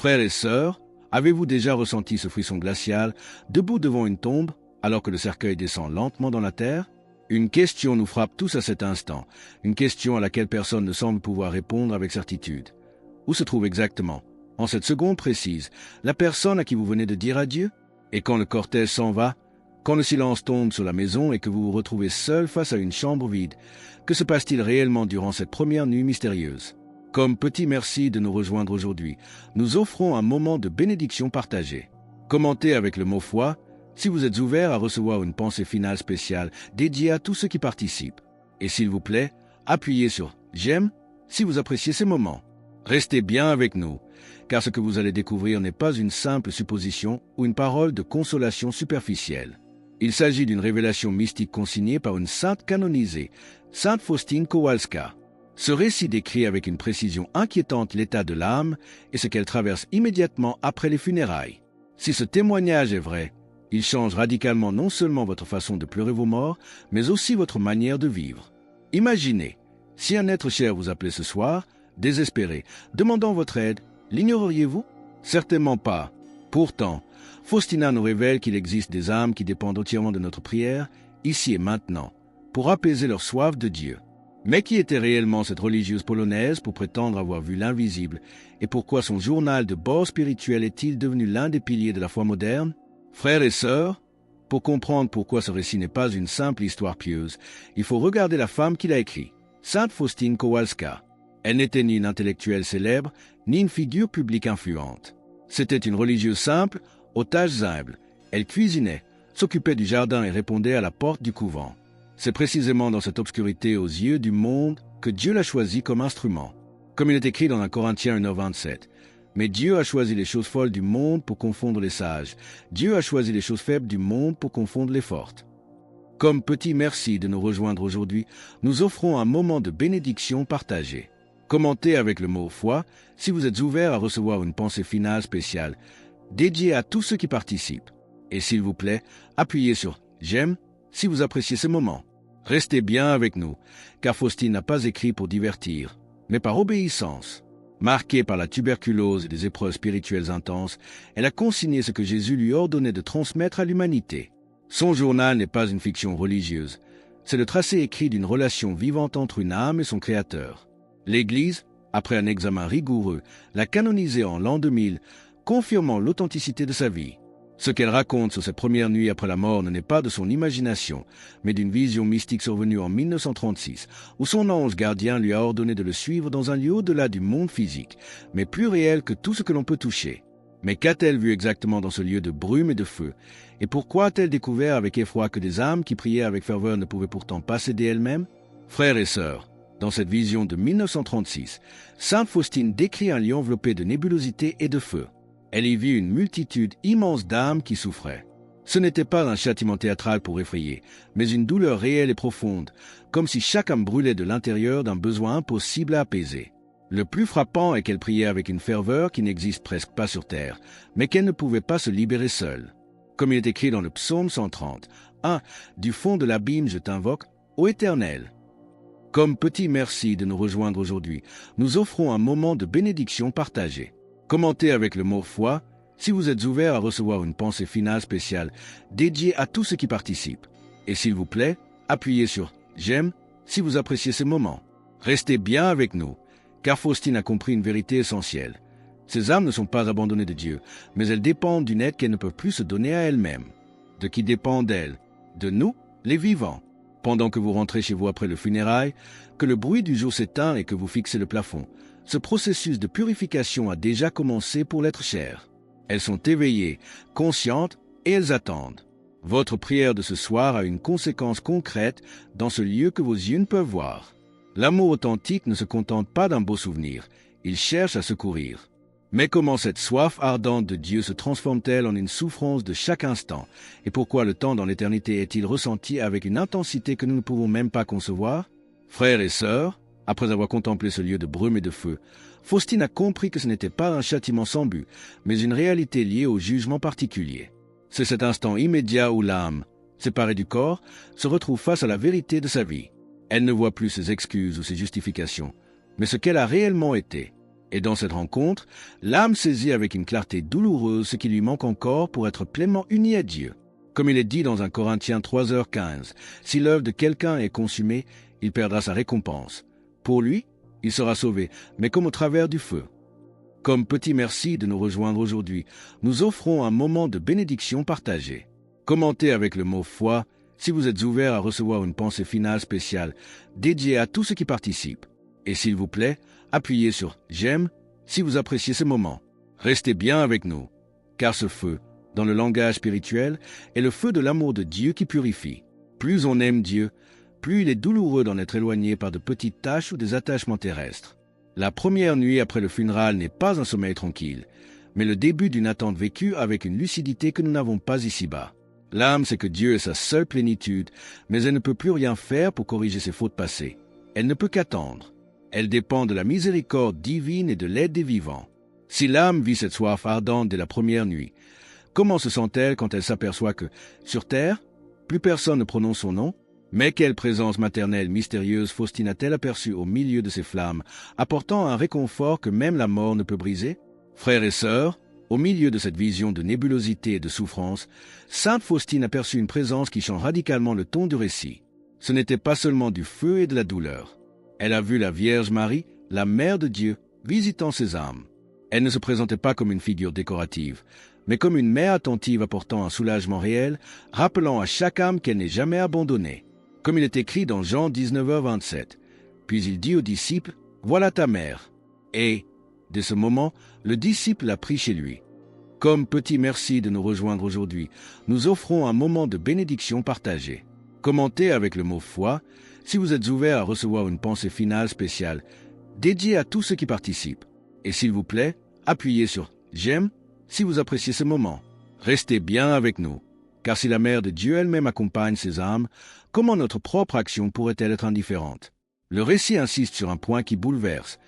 Frères et sœurs, avez-vous déjà ressenti ce frisson glacial, debout devant une tombe, alors que le cercueil descend lentement dans la terre? Une question nous frappe tous à cet instant, une question à laquelle personne ne semble pouvoir répondre avec certitude. Où se trouve exactement, en cette seconde précise, la personne à qui vous venez de dire adieu? Et quand le cortège s'en va, quand le silence tombe sur la maison et que vous vous retrouvez seul face à une chambre vide, que se passe-t-il réellement durant cette première nuit mystérieuse? Comme petit merci de nous rejoindre aujourd'hui, nous offrons un moment de bénédiction partagée. Commentez avec le mot foi, si vous êtes ouvert à recevoir une pensée finale spéciale dédiée à tous ceux qui participent. Et s'il vous plaît, appuyez sur « J'aime » si vous appréciez ces moments. Restez bien avec nous, car ce que vous allez découvrir n'est pas une simple supposition ou une parole de consolation superficielle. Il s'agit d'une révélation mystique consignée par une sainte canonisée, Sainte Faustine Kowalska. Ce récit décrit avec une précision inquiétante l'état de l'âme et ce qu'elle traverse immédiatement après les funérailles. Si ce témoignage est vrai, il change radicalement non seulement votre façon de pleurer vos morts, mais aussi votre manière de vivre. Imaginez, si un être cher vous appelait ce soir, désespéré, demandant votre aide, l'ignoreriez-vous? Certainement pas. Pourtant, Faustina nous révèle qu'il existe des âmes qui dépendent entièrement de notre prière, ici et maintenant, pour apaiser leur soif de Dieu. Mais qui était réellement cette religieuse polonaise pour prétendre avoir vu l'invisible, et pourquoi son journal de bord spirituel est-il devenu l'un des piliers de la foi moderne? Frères et sœurs, pour comprendre pourquoi ce récit n'est pas une simple histoire pieuse, il faut regarder la femme qui l'a écrit, Sainte Faustine Kowalska. Elle n'était ni une intellectuelle célèbre, ni une figure publique influente. C'était une religieuse simple, aux tâches humbles. Elle cuisinait, s'occupait du jardin et répondait à la porte du couvent. C'est précisément dans cette obscurité aux yeux du monde que Dieu l'a choisie comme instrument. Comme il est écrit dans 1 Corinthiens 1h27. Mais Dieu a choisi les choses folles du monde pour confondre les sages. Dieu a choisi les choses faibles du monde pour confondre les fortes. Comme petit merci de nous rejoindre aujourd'hui, nous offrons un moment de bénédiction partagée. Commentez avec le mot foi si vous êtes ouvert à recevoir une pensée finale spéciale, dédiée à tous ceux qui participent. Et s'il vous plaît, appuyez sur « J'aime » si vous appréciez ce moment. Restez bien avec nous, car Faustine n'a pas écrit pour divertir, mais par obéissance. Marquée par la tuberculose et des épreuves spirituelles intenses, elle a consigné ce que Jésus lui ordonnait de transmettre à l'humanité. Son journal n'est pas une fiction religieuse, c'est le tracé écrit d'une relation vivante entre une âme et son Créateur. L'Église, après un examen rigoureux, l'a canonisée en l'an 2000, confirmant l'authenticité de sa vie. Ce qu'elle raconte sur cette première nuit après la mort n'est pas de son imagination, mais d'une vision mystique survenue en 1936, où son ange gardien lui a ordonné de le suivre dans un lieu au-delà du monde physique, mais plus réel que tout ce que l'on peut toucher. Mais qu'a-t-elle vu exactement dans ce lieu de brume et de feu? Et pourquoi a-t-elle découvert avec effroi que des âmes qui priaient avec ferveur ne pouvaient pourtant pas s'aider elles-mêmes? Frères et sœurs, dans cette vision de 1936, Sainte Faustine décrit un lieu enveloppé de nébulosité et de feu. Elle y vit une multitude immense d'âmes qui souffraient. Ce n'était pas un châtiment théâtral pour effrayer, mais une douleur réelle et profonde, comme si chaque âme brûlait de l'intérieur d'un besoin impossible à apaiser. Le plus frappant est qu'elle priait avec une ferveur qui n'existe presque pas sur terre, mais qu'elle ne pouvait pas se libérer seule. Comme il est écrit dans le psaume 130, « Du fond de l'abîme je t'invoque, ô Éternel ». Comme petit merci de nous rejoindre aujourd'hui, nous offrons un moment de bénédiction partagée. Commentez avec le mot foi si vous êtes ouvert à recevoir une pensée finale spéciale dédiée à tous ceux qui participent. Et s'il vous plaît, appuyez sur « J'aime » si vous appréciez ces moments. Restez bien avec nous, car Faustine a compris une vérité essentielle. Ces âmes ne sont pas abandonnées de Dieu, mais elles dépendent d'une aide qu'elles ne peuvent plus se donner à elles-mêmes. De qui dépendent elles? De nous, les vivants. Pendant que vous rentrez chez vous après le funérail, que le bruit du jour s'éteint et que vous fixez le plafond, ce processus de purification a déjà commencé pour l'être cher. Elles sont éveillées, conscientes et elles attendent. Votre prière de ce soir a une conséquence concrète dans ce lieu que vos yeux ne peuvent voir. L'amour authentique ne se contente pas d'un beau souvenir, il cherche à secourir. Mais comment cette soif ardente de Dieu se transforme-t-elle en une souffrance de chaque instant? Et pourquoi le temps dans l'éternité est-il ressenti avec une intensité que nous ne pouvons même pas concevoir? Frères et sœurs, après avoir contemplé ce lieu de brume et de feu, Faustine a compris que ce n'était pas un châtiment sans but, mais une réalité liée au jugement particulier. C'est cet instant immédiat où l'âme, séparée du corps, se retrouve face à la vérité de sa vie. Elle ne voit plus ses excuses ou ses justifications, mais ce qu'elle a réellement été. Et dans cette rencontre, l'âme saisit avec une clarté douloureuse ce qui lui manque encore pour être pleinement unie à Dieu. Comme il est dit dans 1 Corinthiens 3h15, si l'œuvre de quelqu'un est consumée, il perdra sa récompense. Pour lui, il sera sauvé, mais comme au travers du feu. Comme petit merci de nous rejoindre aujourd'hui, nous offrons un moment de bénédiction partagée. Commentez avec le mot foi si vous êtes ouvert à recevoir une pensée finale spéciale dédiée à tous ceux qui participent. Et s'il vous plaît, appuyez sur « J'aime » si vous appréciez ce moment. Restez bien avec nous, car ce feu, dans le langage spirituel, est le feu de l'amour de Dieu qui purifie. Plus on aime Dieu, plus il est douloureux d'en être éloigné par de petites tâches ou des attachements terrestres. La première nuit après le funéral n'est pas un sommeil tranquille, mais le début d'une attente vécue avec une lucidité que nous n'avons pas ici-bas. L'âme sait que Dieu est sa seule plénitude, mais elle ne peut plus rien faire pour corriger ses fautes passées. Elle ne peut qu'attendre. Elle dépend de la miséricorde divine et de l'aide des vivants. Si l'âme vit cette soif ardente dès la première nuit, comment se sent-elle quand elle s'aperçoit que, sur terre, plus personne ne prononce son nom? Mais quelle présence maternelle mystérieuse Faustine a-t-elle aperçue au milieu de ces flammes, apportant un réconfort que même la mort ne peut briser? Frères et sœurs, au milieu de cette vision de nébulosité et de souffrance, Sainte Faustine aperçut une présence qui change radicalement le ton du récit. Ce n'était pas seulement du feu et de la douleur. Elle a vu la Vierge Marie, la Mère de Dieu, visitant ses âmes. Elle ne se présentait pas comme une figure décorative, mais comme une mère attentive apportant un soulagement réel, rappelant à chaque âme qu'elle n'est jamais abandonnée. Comme il est écrit dans Jean 19h27. Puis il dit aux disciples, « Voilà ta mère. » Et, dès ce moment, le disciple l'a pris chez lui. Comme petit merci de nous rejoindre aujourd'hui, nous offrons un moment de bénédiction partagée. Commentez avec le mot « foi » si vous êtes ouvert à recevoir une pensée finale spéciale dédiée à tous ceux qui participent. Et s'il vous plaît, appuyez sur « J'aime » si vous appréciez ce moment. Restez bien avec nous, car si la Mère de Dieu elle-même accompagne ses âmes, comment notre propre action pourrait-elle être indifférente? Le récit insiste sur un point qui bouleverse.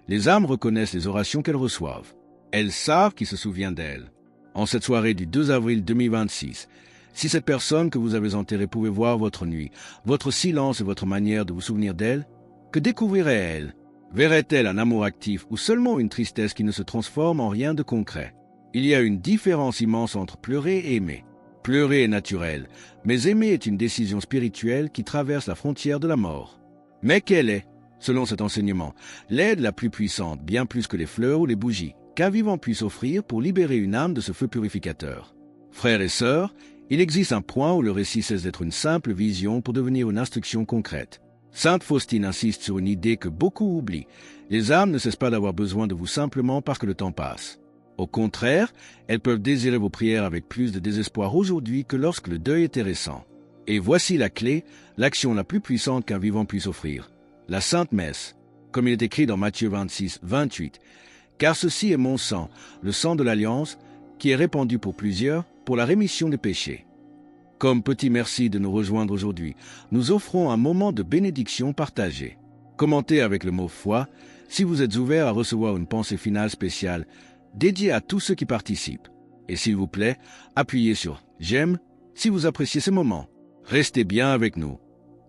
Les âmes reconnaissent les orations qu'elles reçoivent. Elles savent qui se souvient d'elles. En cette soirée du 2 avril 2026, si cette personne que vous avez enterrée pouvait voir votre nuit, votre silence et votre manière de vous souvenir d'elle, que découvrirait-elle? Verrait-elle un amour actif ou seulement une tristesse qui ne se transforme en rien de concret? Il y a une différence immense entre pleurer et aimer. Pleurer est naturel, mais aimer est une décision spirituelle qui traverse la frontière de la mort. Mais quelle est, selon cet enseignement, l'aide la plus puissante, bien plus que les fleurs ou les bougies, qu'un vivant puisse offrir pour libérer une âme de ce feu purificateur? Frères et sœurs, il existe un point où le récit cesse d'être une simple vision pour devenir une instruction concrète. Sainte Faustine insiste sur une idée que beaucoup oublient. Les âmes ne cessent pas d'avoir besoin de vous simplement parce que le temps passe. Au contraire, elles peuvent désirer vos prières avec plus de désespoir aujourd'hui que lorsque le deuil était récent. Et voici la clé, l'action la plus puissante qu'un vivant puisse offrir. La Sainte Messe, comme il est écrit dans Matthieu 26, 28. Car ceci est mon sang, le sang de l'Alliance, qui est répandu pour plusieurs, pour la rémission des péchés. Comme petit merci de nous rejoindre aujourd'hui, nous offrons un moment de bénédiction partagée. Commentez avec le mot foi si vous êtes ouvert à recevoir une pensée finale spéciale dédiée à tous ceux qui participent. Et s'il vous plaît, appuyez sur « J'aime » si vous appréciez ce moment. Restez bien avec nous,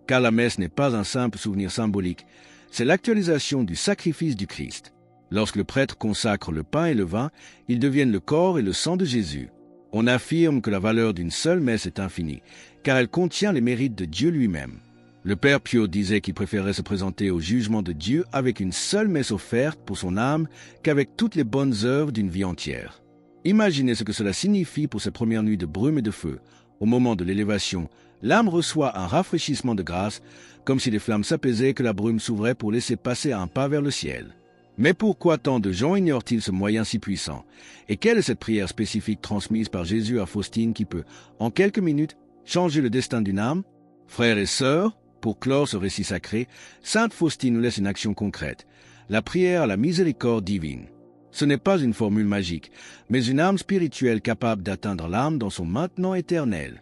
car la messe n'est pas un simple souvenir symbolique, c'est l'actualisation du sacrifice du Christ. Lorsque le prêtre consacre le pain et le vin, ils deviennent le corps et le sang de Jésus. On affirme que la valeur d'une seule messe est infinie, car elle contient les mérites de Dieu lui-même. Le Père Pio disait qu'il préférait se présenter au jugement de Dieu avec une seule messe offerte pour son âme qu'avec toutes les bonnes œuvres d'une vie entière. Imaginez ce que cela signifie pour ces premières nuits de brume et de feu. Au moment de l'élévation, l'âme reçoit un rafraîchissement de grâce, comme si les flammes s'apaisaient et que la brume s'ouvrait pour laisser passer un pas vers le ciel. Mais pourquoi tant de gens ignorent-ils ce moyen si puissant? Et quelle est cette prière spécifique transmise par Jésus à Faustine qui peut, en quelques minutes, changer le destin d'une âme? Frères et sœurs, pour clore ce récit sacré, Sainte Faustine nous laisse une action concrète, la prière à la miséricorde divine. Ce n'est pas une formule magique, mais une âme spirituelle capable d'atteindre l'âme dans son maintenant éternel.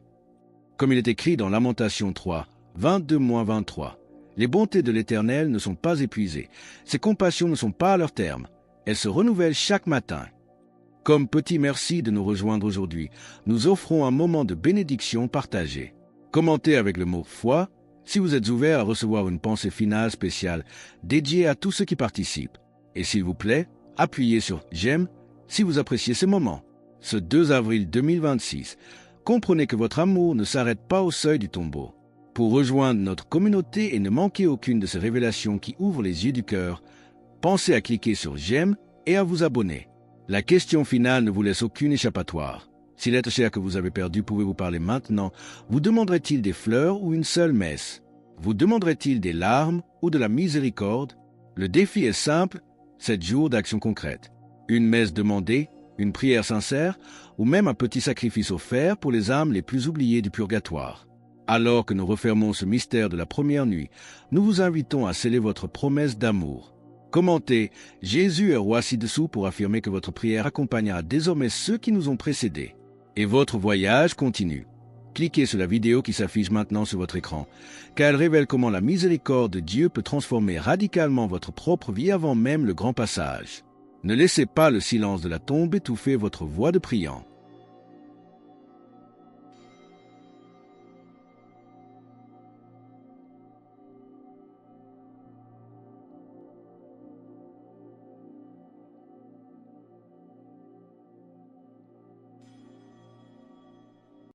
Comme il est écrit dans Lamentation 3, 22-23, les bontés de l'Éternel ne sont pas épuisées, ses compassions ne sont pas à leur terme, elles se renouvellent chaque matin. Comme petit merci de nous rejoindre aujourd'hui, nous offrons un moment de bénédiction partagée. Commentez avec le mot « foi » si vous êtes ouvert à recevoir une pensée finale spéciale dédiée à tous ceux qui participent. Et s'il vous plaît, Appuyez sur « J'aime » si vous appréciez ces moments. Ce 2 avril 2026, comprenez que votre amour ne s'arrête pas au seuil du tombeau. Pour rejoindre notre communauté et ne manquer aucune de ces révélations qui ouvrent les yeux du cœur, pensez à cliquer sur « J'aime » et à vous abonner. La question finale ne vous laisse aucune échappatoire. Si l'être cher que vous avez perdu pouvait vous parler maintenant, vous demanderait-il des fleurs ou une seule messe? Vous demanderait-il des larmes ou de la miséricorde? Le défi est simple, 7 jours d'action concrète. Une messe demandée, une prière sincère ou même un petit sacrifice offert pour les âmes les plus oubliées du purgatoire. Alors que nous refermons ce mystère de la première nuit, nous vous invitons à sceller votre promesse d'amour. Commentez « Jésus est roi ci-dessous » pour affirmer que votre prière accompagnera désormais ceux qui nous ont précédés. Et votre voyage continue. Cliquez sur la vidéo qui s'affiche maintenant sur votre écran, car elle révèle comment la miséricorde de Dieu peut transformer radicalement votre propre vie avant même le grand passage. Ne laissez pas le silence de la tombe étouffer votre voix de priant.